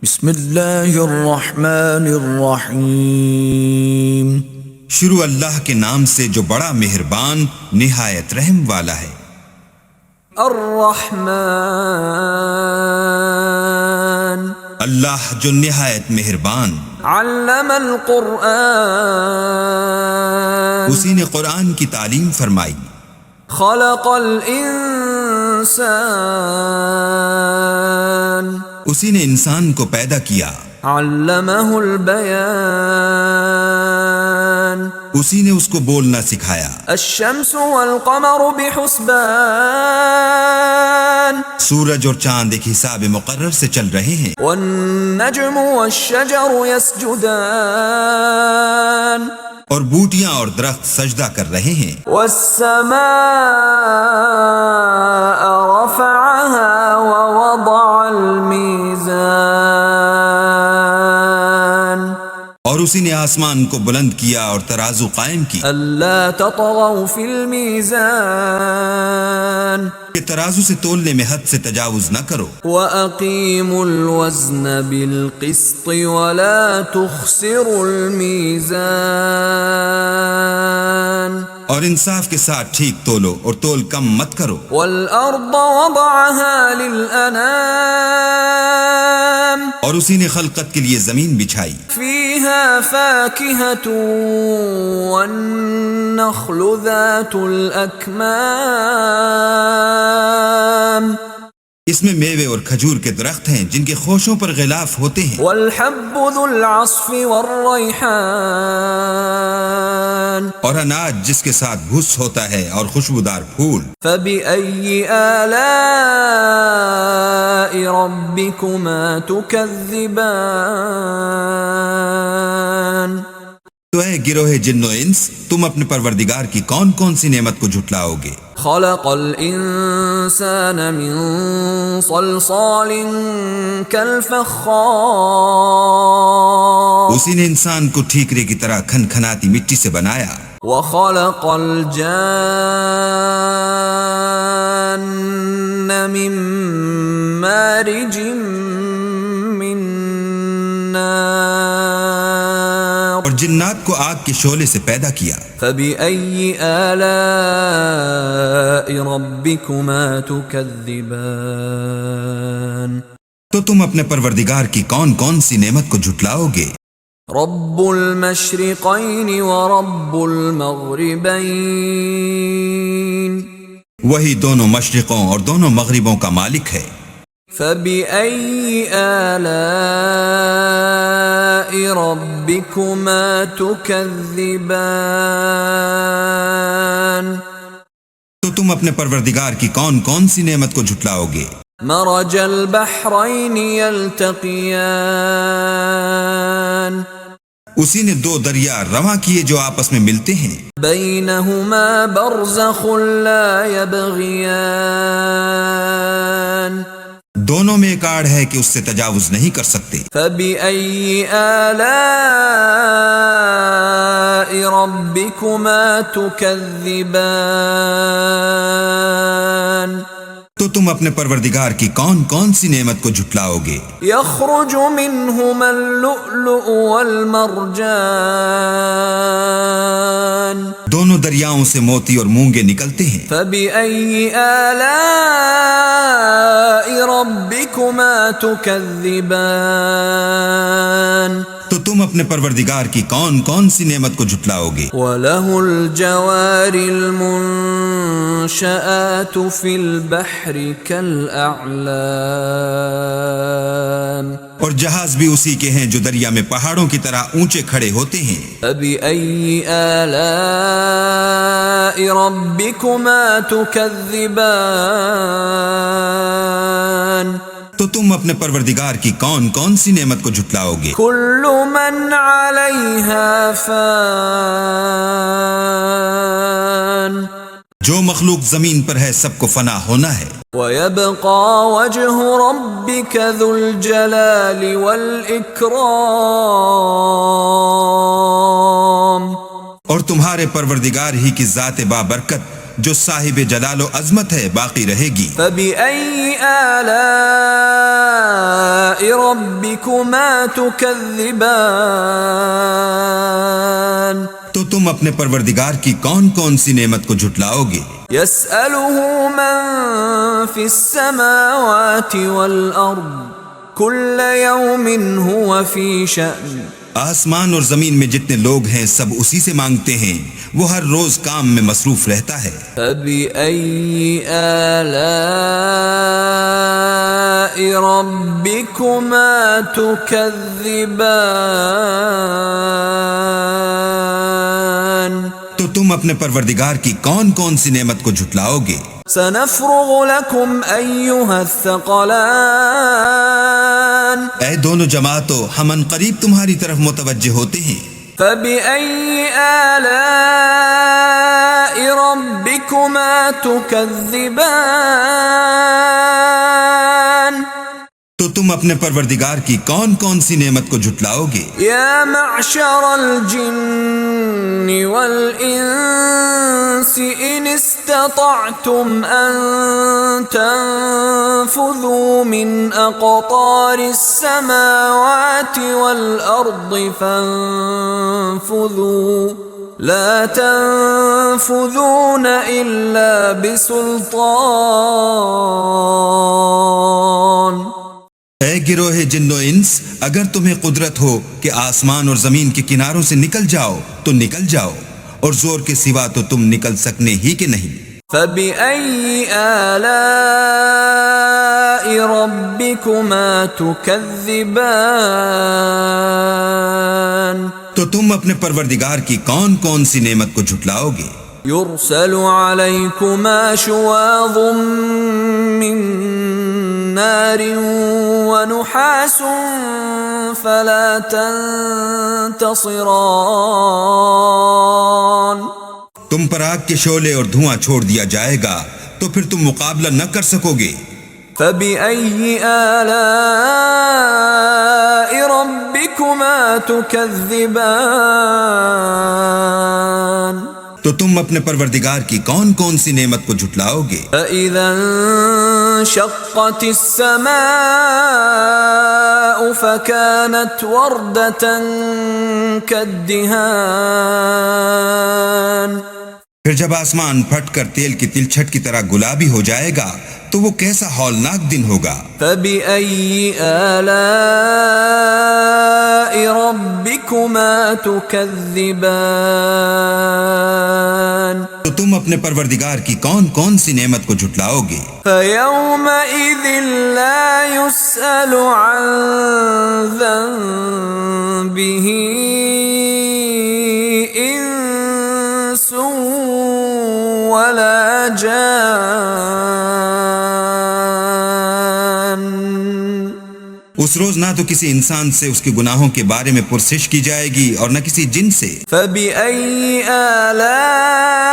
بسم اللہ الرحمن الرحیم۔ شروع اللہ کے نام سے جو بڑا مہربان نہایت رحم والا ہے۔ الرحمن اللہ جو نہایت مہربان، علم القرآن اسی نے قرآن کی تعلیم فرمائی، خلق الانسان اسی نے انسان کو پیدا کیا، علمہ البیان اسی نے اس کو بولنا سکھایا۔ الشمس والقمر بحسبان سورج اور چاند ایک حساب مقرر سے چل رہے ہیں، والنجم والشجر يسجدان اور بوٹیاں اور درخت سجدہ کر رہے ہیں۔ والسماء رفعها ووضع الميزان اور اسی نے آسمان کو بلند کیا اور ترازو قائم کی ألا تطغوا في الميزان کہ ترازو سے تولنے میں حد سے تجاوز نہ کرو، وَأَقِيمُوا الْوَزْنَ بِالْقِسْطِ وَلَا تُخْسِرُوا الْمِيزَانَ اور انصاف کے ساتھ ٹھیک تولو اور تول کم مت کرو۔ وَالْأَرْضَ وَضَعَهَا لِلْأَنَامِ اور اسی نے خلقت کے لیے زمین بچھائی، فِيهَا فَاكِهَةٌ وَالنَّخْلُ ذَاتُ الْأَكْمَامِ اس میں میوے اور کھجور کے درخت ہیں جن کے خوشوں پر غلاف ہوتے ہیں، وَالْحَبُّ ذُو الْعَصْفِ وَالرَّيْحَانِ اور اناج جس کے ساتھ بھس ہوتا ہے اور خوشبودار پھول۔ فَبِأَيِّ آلَاءِ رَبِّكُمَا تُكَذِّبَانِ تو اے گروہ جن و انس، تم اپنے پروردگار کی کون کون سی نعمت کو جھٹلاؤ گے؟ خلق الانسان من صلصال كالفخار اسی نے انسان کو ٹھیکرے کی طرح کھنکھناتی مٹی سے بنایا، وخلق الجان من مارج من نار اور جنات کو آگ کے شعلے سے پیدا کیا۔ فبأي آلاء ربكما تكذبان تو تم اپنے پروردگار کی کون کون سی نعمت کو جھٹلاؤ گے؟ رب المشرقين ورب المغربين وہی دونوں مشرقوں اور دونوں مغربوں کا مالک ہے۔ فبأي آلاء ربكما تكذبان تو تم اپنے پروردگار کی کون کون سی نعمت کو جھٹلاؤ گے؟ مرج البحرين يلتقيان اسی نے دو دریا رواں کیے جو آپس میں ملتے ہیں، بينهما برزخ لا يبغيان دونوں میں ایک آڑ ہے کہ اس سے تجاوز نہیں کر سکتے۔ فبأي آلاء ربكما تكذبان تو تم اپنے پروردگار کی کون کون سی نعمت کو جھٹلاؤ گے؟ يخرج منهما اللؤلؤ والمرجان دونوں دریاؤں سے موتی اور مونگے نکلتے ہیں۔ فبأي آلاء ربكما تكذبان تو تم اپنے پروردگار کی کون کون سی نعمت کو جھٹلاؤ گے؟ وله الجوار المنشآت في البحر كالأعلام اور جہاز بھی اسی کے ہیں جو دریا میں پہاڑوں کی طرح اونچے کھڑے ہوتے ہیں۔ فبأي آلاء ربكما تكذبان تو تم اپنے پروردگار کی کون کون سی نعمت کو جھٹلاؤ گے؟ كل من عليها فان جو مخلوق زمین پر ہے سب کو فنا ہونا ہے، ويبقى وجه ربك ذو الجلال والإكرام اور تمہارے پروردگار ہی کی ذات بابرکت جو صاحب جلال و عظمت ہے باقی رہے گی۔ فبأي آلاء ربكما تكذبان تو تم اپنے پروردگار کی کون کون سی نعمت کو جھٹلاؤ گے؟ يسأله من في السماوات والأرض كل يوم هو في شأن آسمان اور زمین میں جتنے لوگ ہیں سب اسی سے مانگتے ہیں، وہ ہر روز کام میں مصروف رہتا ہے۔ فبأي آلاء ربكما تكذبان تو تم اپنے پروردگار کی کون کون سی نعمت کو جھٹلاؤ گے؟ سنفرغ لكم أيها الثقلان اے دونوں جماعتوں، ہم ان قریب تمہاری طرف متوجہ ہوتے ہیں۔ فبأي آلاء ربكما تكذبان تو تم اپنے پروردگار کی کون کون سی نعمت کو جھٹلاؤ گے؟ يا معشر الجن والإنس إن استطعتم أن تنفذوا من أقطار السماوات والأرض فانفذوا لا تنفذون إلا بسلطان اے گروہ جن و انس، اگر تمہیں قدرت ہو کہ آسمان اور زمین کے کناروں سے نکل جاؤ تو نکل جاؤ، اور زور کے سوا تو تم نکل سکنے ہی کہ نہیں۔ فبأي آلاء ربكما تكذبان تو تم اپنے پروردگار کی کون کون سی نعمت کو جھٹلاؤ گے؟ يرسل عليكما شواظ من نار ونحاس فلا تنتصران تم پر آگ کے شعلے اور دھواں چھوڑ دیا جائے گا تو پھر تم مقابلہ نہ کر سکو گے۔ فبأي آلاء ربكما تكذبان تو تم اپنے پروردگار کی کون کون سی نعمت کو جھٹلاؤ گے؟ فإذا انشقت السماء فكانت وردة كالدهان پھر جب آسمان پھٹ کر تیل کی تلچھٹ کی طرح گلابی ہو جائے گا تو وہ کیسا ہولناک دن ہوگا۔ فبأي آلاء ربكما تكذبان تو تم اپنے پروردگار کی کون کون سی نعمت کو جھٹلاؤ گے؟ فيومئذ لا يسأل عن ذنبه إنس ولا جان اس روز نہ تو کسی انسان سے اس کے گناہوں کے بارے میں پرسش کی جائے گی اور نہ کسی جن سے۔ فبأي آلاء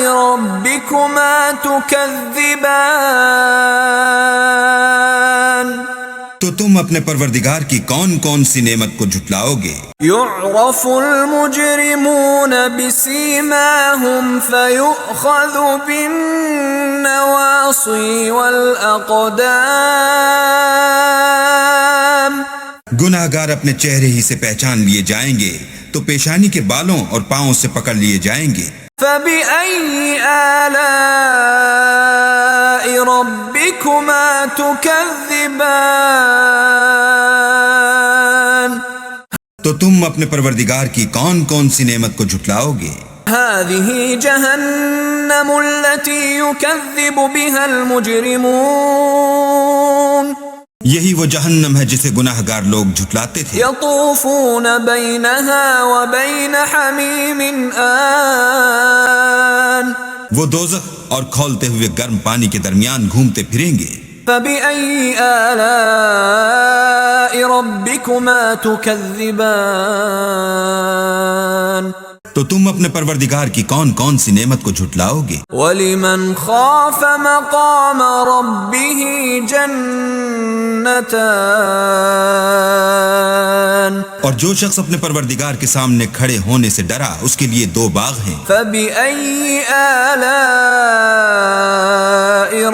ربكما تكذبان تو تم اپنے پروردگار کی کون کون سی نعمت کو جھٹلاؤ گے؟ يعرف المجرمون بسيماهم فيؤخذ بالنواصي والأقدام گناہ گار اپنے چہرے ہی سے پہچان لیے جائیں گے تو پیشانی کے بالوں اور پاؤں سے پکڑ لیے جائیں گے۔ فبأي آلاء ربكما تكذبان تو تم اپنے پروردگار کی کون کون سی نعمت کو جھٹلاؤ گے؟ هذه جهنم التي يكذب بها المجرمون یہی وہ جہنم ہے جسے گناہ گار لوگ جھٹلاتے تھے۔ يطوفون بينها وبين حميم آن وہ دوزخ اور کھولتے ہوئے گرم پانی کے درمیان گھومتے پھریں گے۔ فبأي آلاء ربكما تكذبان تو تم اپنے پروردگار کی کون کون سی نعمت کو جھٹلاؤ گے؟ ولمن خاف مقام ربه جنتان اور جو شخص اپنے پروردگار کے سامنے کھڑے ہونے سے ڈرا اس کے لیے 2 باغ ہیں. فبأي آلاء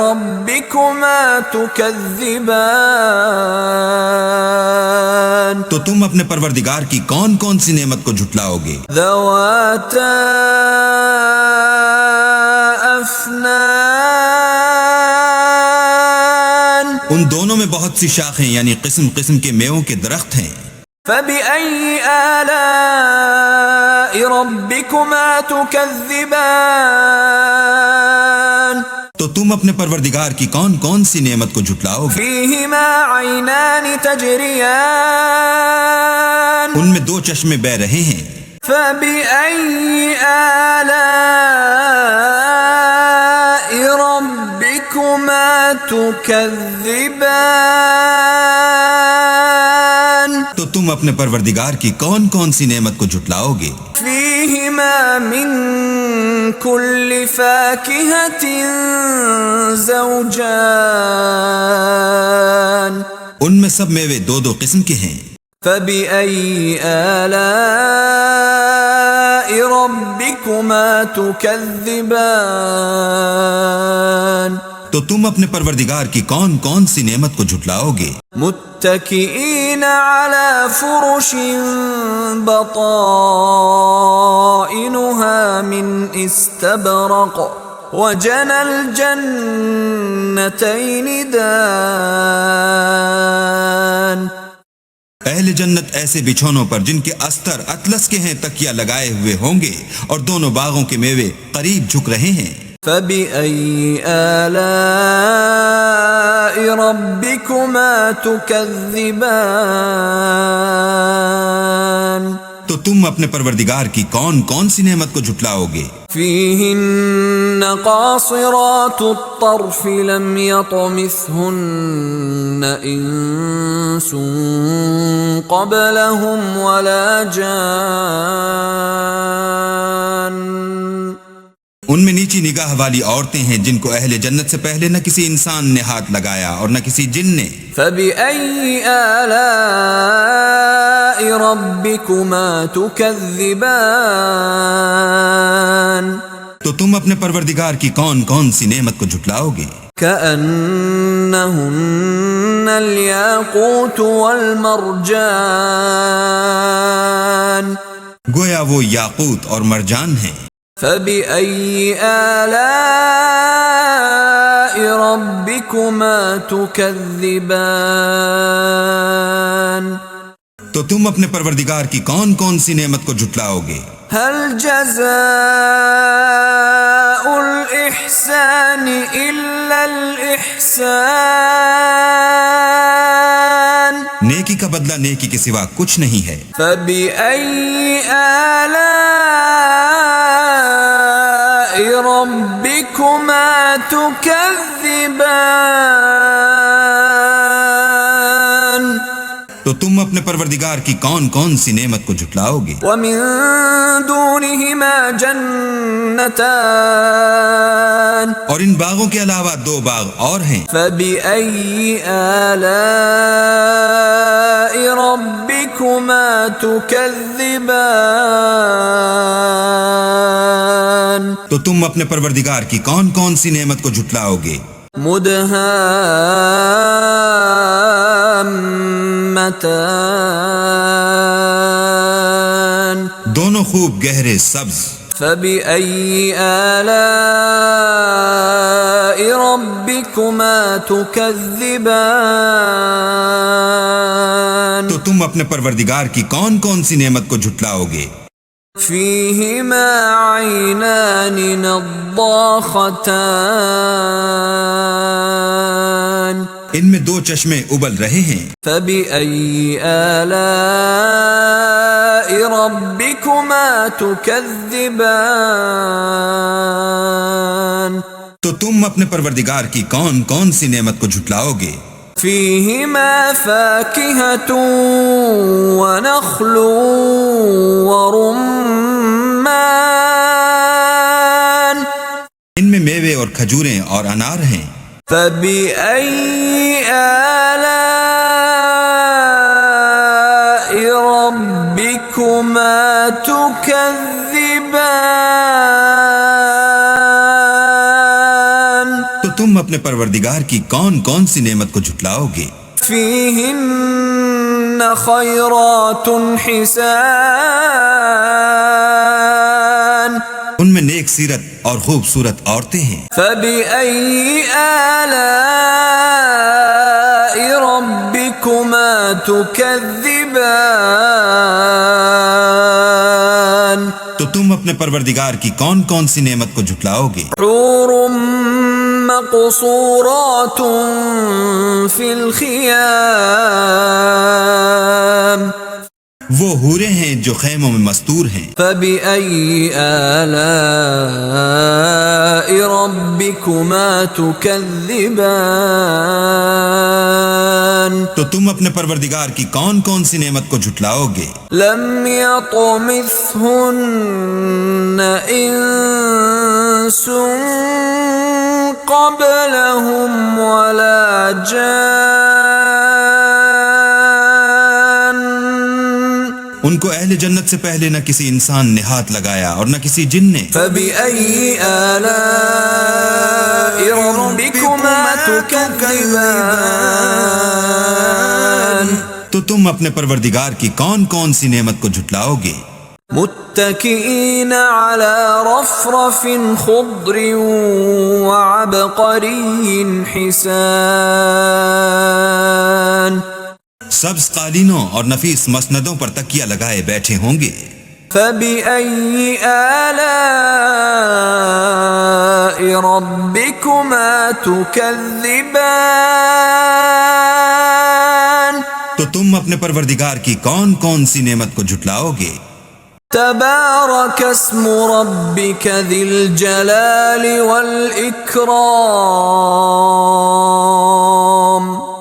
ربكما تكذبان تو تم اپنے پروردگار کی کون کون سی نعمت کو جھٹلاؤ گے؟ ذواتا افنان ان دونوں میں بہت سی شاخیں یعنی قسم قسم کے میووں کے درخت ہیں. فبأي آلاء ربكما تكذبان تو تم اپنے پروردگار کی کون کون سی نعمت کو جھٹلاؤ گے؟ فيهما عينان تجريان ان میں 2 چشمے بہ رہے ہیں. فبأي آلاء ربكما تكذبان تو تم اپنے پروردگار کی کون کون سی نعمت کو جھٹلاؤ گے؟ فيهما من كل فاكهة زوجان ان میں سب میوے 2 قسم کے ہیں. فبأي آلاء ربكما تكذبان تو تم اپنے پروردگار کی کون کون سی نعمت کو جھٹلاؤ گے؟ متكئين على فرش بطائنها من استبرق وجنى الجنتين دان اہل جنت ایسے بچھونوں پر جن کے استر اطلس کے ہیں تکیہ لگائے ہوئے ہوں گے اور دونوں باغوں کے میوے قریب جھک رہے ہیں. فبأي آلاء ربكما تكذبان تو تم اپنے پروردگار کی کون کون سی نعمت کو جھٹلاؤ گے؟ فيهن قاصرات الطرف لم يطمثهن إنس قبلهم ولا جان ان میں نیچی نگاہ والی عورتیں ہیں جن کو اہل جنت سے پہلے نہ کسی انسان نے ہاتھ لگایا اور نہ کسی جن نے. فبأي آلاء ربكما تكذبان تو تم اپنے پروردگار کی کون کون سی نعمت کو جھٹلاؤ گے؟ كأنهن الياقوت والمرجان گویا وہ یاقوت اور مرجان ہیں. فبأي آلاء ربكما تكذبان تو تم اپنے پروردگار کی کون کون سی نعمت کو جھٹلاؤ گے؟ هل جزاء الإحسان إلا الإحسان نیکی کا بدلہ نیکی کے سوا کچھ نہیں ہے. فبأي آلاء ربكما تكذبان تو تم اپنے پروردگار کی کون کون سی نعمت کو جھٹلاؤ گے؟ ومن دونهما جنتان اور ان باغوں کے علاوہ 2 باغ اور ہیں. فبأي آلاء ربكما تكذبان تو تم اپنے پروردگار کی کون کون سی نعمت کو جھٹلاؤ گے؟ مدهامتان دونوں خوب گہرے سبز. فبأي آلاء ربكما تكذبان تو تم اپنے پروردگار کی کون کون سی نعمت کو جھٹلاؤ گے؟ فيهما عينان نضاختان ان میں 2 چشمے ابل رہے ہیں. فبأي آلاء ربكما تكذبان تو تم اپنے پروردگار کی کون کون سی نعمت کو جھٹلاؤ گے؟ فيهما فاكهة ونخل ورمان ان میں میوے اور کھجوریں اور انار ہیں. فبأي آلاء ربكما تكذبان تو تم اپنے پروردگار کی کون کون سی نعمت کو جھٹلاؤ گے؟ فيهن خيرات حسان ان میں نیک سیرت اور خوبصورت عورتیں ہیں۔ فبأي آلاء ربكما تكذبان تو تم اپنے پروردگار کی کون کون سی نعمت کو جھٹلاؤ گے؟ حور مقصورات في الخيام وہ حوریں ہیں جو خیموں میں مستور ہیں۔ فبأي آلاء ربكما تكذبان تو تم اپنے پروردگار کی کون کون سی نعمت کو جھٹلاؤ گے؟ لم يطمثهن إنس قبلهم ولا جان ان کو اہل جنت سے پہلے نہ کسی انسان نے ہاتھ لگایا اور نہ کسی جن نے۔ فبأي آلاء ربكما تكذبان تو تم اپنے پروردگار کی کون کون سی نعمت کو جھٹلاؤ گے؟ متكئين على رفرف خضر وعبقري حسان سبز قالینوں اور نفیس مسندوں پر تکیہ لگائے بیٹھے ہوں گے۔ فبأي آلاء ربكما تكذبان تو تم اپنے پروردگار کی کون کون سی نعمت کو جھٹلاؤ گے؟ تبارك اسم ربك ذي الجلال والإكرام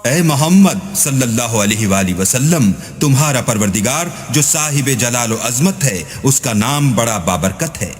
اے محمد صلی اللہ علیہ وآلہ وسلم، تمہارا پروردگار جو صاحب جلال و عظمت ہے، اس کا نام بڑا بابرکت ہے۔